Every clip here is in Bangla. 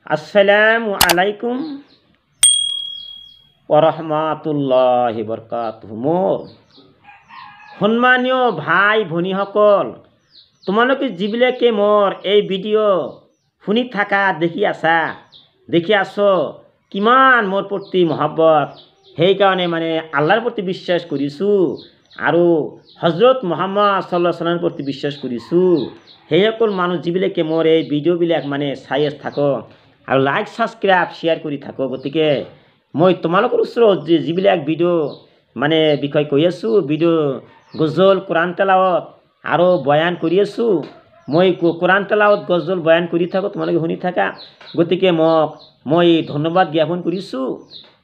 আসসালামু আলাইকুম ওরহমাতুল্লাহি বরকাতুহু। মোৰ সন্মানীয় ভাই ভনীসকল, তোমালোকে যিবিলাকে মোৰ এই ভিডিঅ' শুনি থাকা দেখি আছ কিমান মোৰ প্ৰতি মহব্বত, সেইকাৰণে আল্লাহৰ প্ৰতি বিশ্বাস কৰিছোঁ আৰু হজৰত মুহাম্মদ সাল্লাল্লাহু আলাইহি ওয়াসাল্লামৰ প্ৰতি বিশ্বাস কৰিছোঁ। সেইসকল মানুহ যিবিলাকে মোৰ এই ভিডিঅ'বিলাক চাই থাকো আৰু লাইক ছাবস্ক্ৰাইব শ্বেয়াৰ কৰি থাকো। গতিকে মই তোমালোকৰ ওচৰত যিবিলাক ভিডিঅ' বিষয় কৈ আছোঁ, ভিডিঅ' গজল কোৰাণ তেলাৱত আৰু বয়ান কৰি আছোঁ। মই কোৰাণ তেলাৱত গজল বয়ান কৰি থাকোঁ, তোমালোকে শুনি থাকা। গতিকে মই ধন্যবাদ জ্ঞাপন কৰিছোঁ।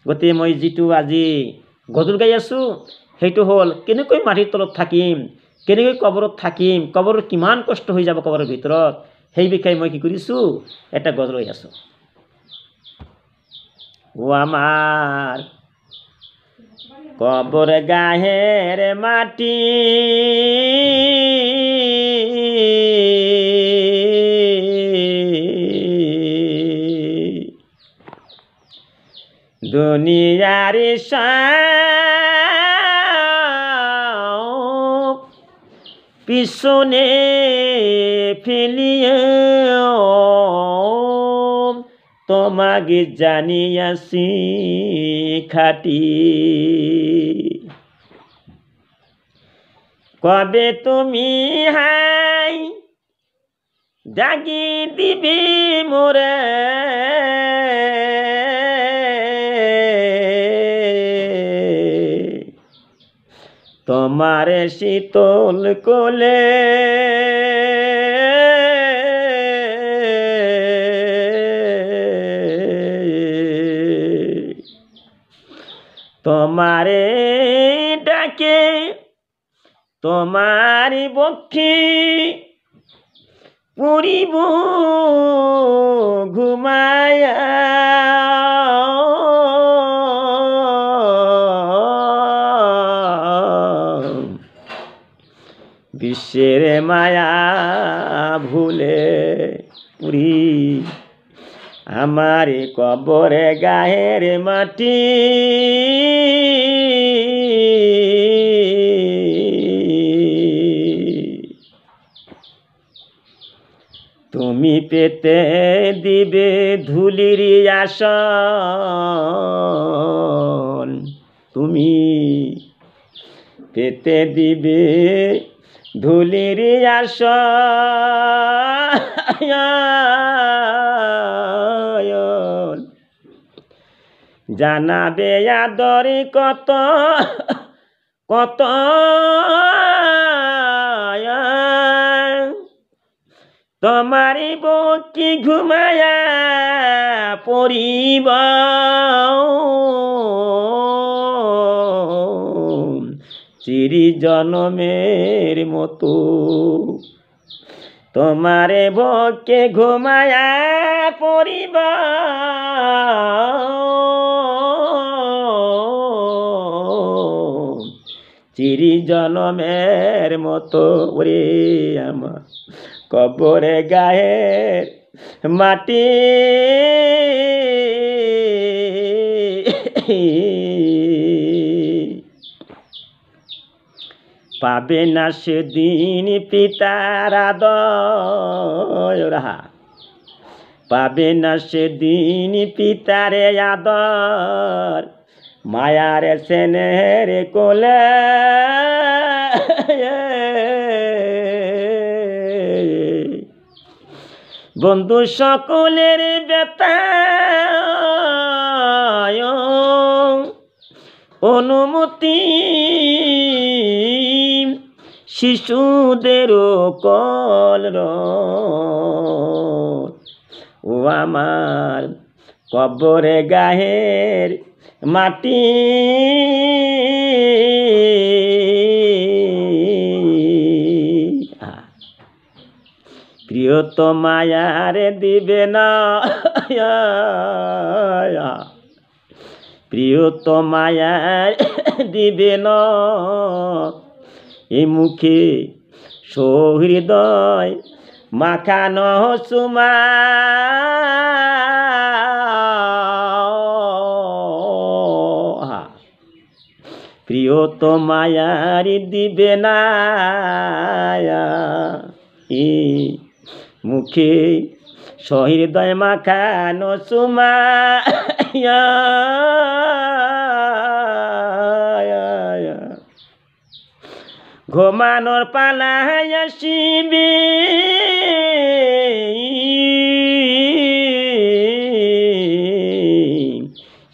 গতিকে মই যিটো আজি গজল গাই আছোঁ সেইটো হ'ল কেনেকৈ মাটিৰ তলত থাকিম, কেনেকৈ কবৰত থাকিম, কবৰত কিমান কষ্ট হৈ যাব কবৰৰ ভিতৰত, সেই বিষয়ে মই কি কৰিছোঁ এটা গজল গাই আছোঁ। ও আমার কবর গাহের মাটি, দুনিয়ার সব পিছনে ফেলিয়ে তোমাকে জানিয়াছি খাটি। কবে তুমি হাই জাগি দিবি মোরে, তোমার শীতল কোলে তোমারে ডাকে তোমার বক্ষে পড়িব ঘুমায়া, বিশ্বের মায়া ভুলে পুরি আমার কবরে গায়ের মাটি। তুমি পেতে দিবে ধুলির আসন, তুমি পেতে দিবে ধুলির আসন, জানাবে আদরে কত কত, তোমারি বকি ঘুমায়া পড়িব চিরি জনমের মতো, তোমারে বকে ঘুমায়া পড়িব চিরি জনমের মতো। ওরে আমার কবরে গায়ের মাটি, পাবে না সেদিন পিতার আদর, পাবে না সেদিন পিতারে আদর, মায়ার স্নেহের কোলে বন্ধু সকলের বেতায় অনুমতি, শিশুদের কল ও আমার কবরে গায়ের মাটি। প্রিয়তমায়ার দিবে না, প্রিয়তমায়ার দিবে না এ মুখে সহৃদয় মাখানো সুমা, কত মায়ার দিবে না মুখে সহৃদয় মাখানো সুমায়া ঘুমানোর পালা আসিবে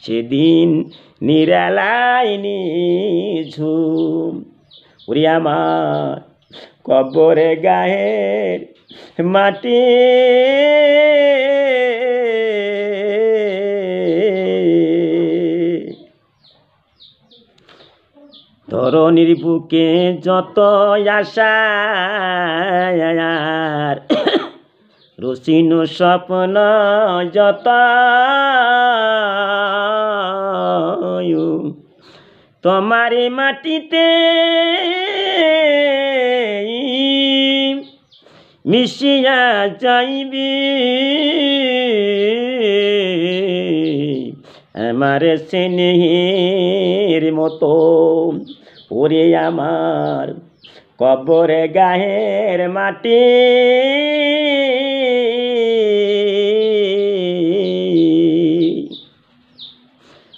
সেদিন নিরালাই নিঝুম ওরে আমার কবরে গায়ের মাটি ধরণীর বুকে যত আশা রসিন স্বপ্ন যত তোমারি মাটিতে মিশিয়া যাইবি আমার স্নেহের মতো ওরে আমার কবরে গায়ের মাটি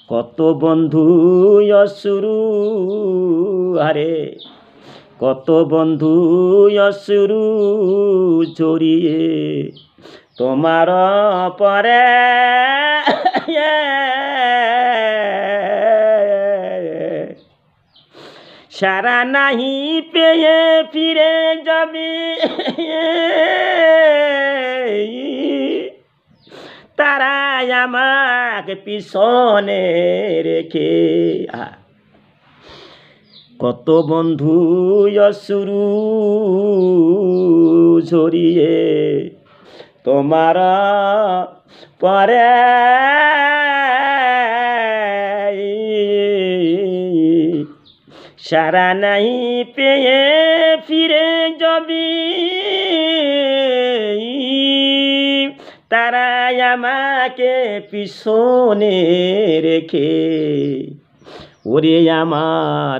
কত বন্ধু অসুরু আরে কত বন্ধু অসুরু জড়িয়ে তোমার পরে সারা নাহি পেয়ে ফিরে যাবি তারা আমাকে পিছনে রেখে কত বন্ধু অসুরু ঝরিয়ে তোমার পরে সারা নাই পেয়ে ফিরে যাবি তারা আমাকে পিছনে রেখে ওরে আমার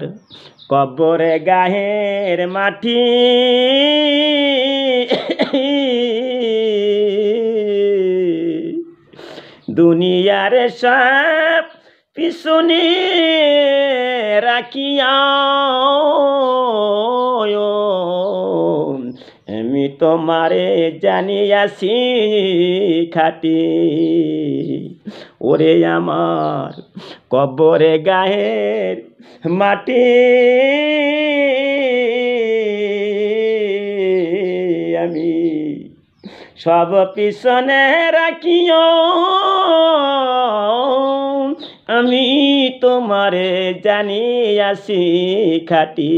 কবরে গায়ের মাটি দুনিয়ার সব পিছনে রাখিয়া আমি তোমারে জানিয়াছি খাটি ওরে আমার কবরে গায়ের মাটি আমি সব পিছনে রাখিও আমি তোমারে জানিয়াছি খাটি।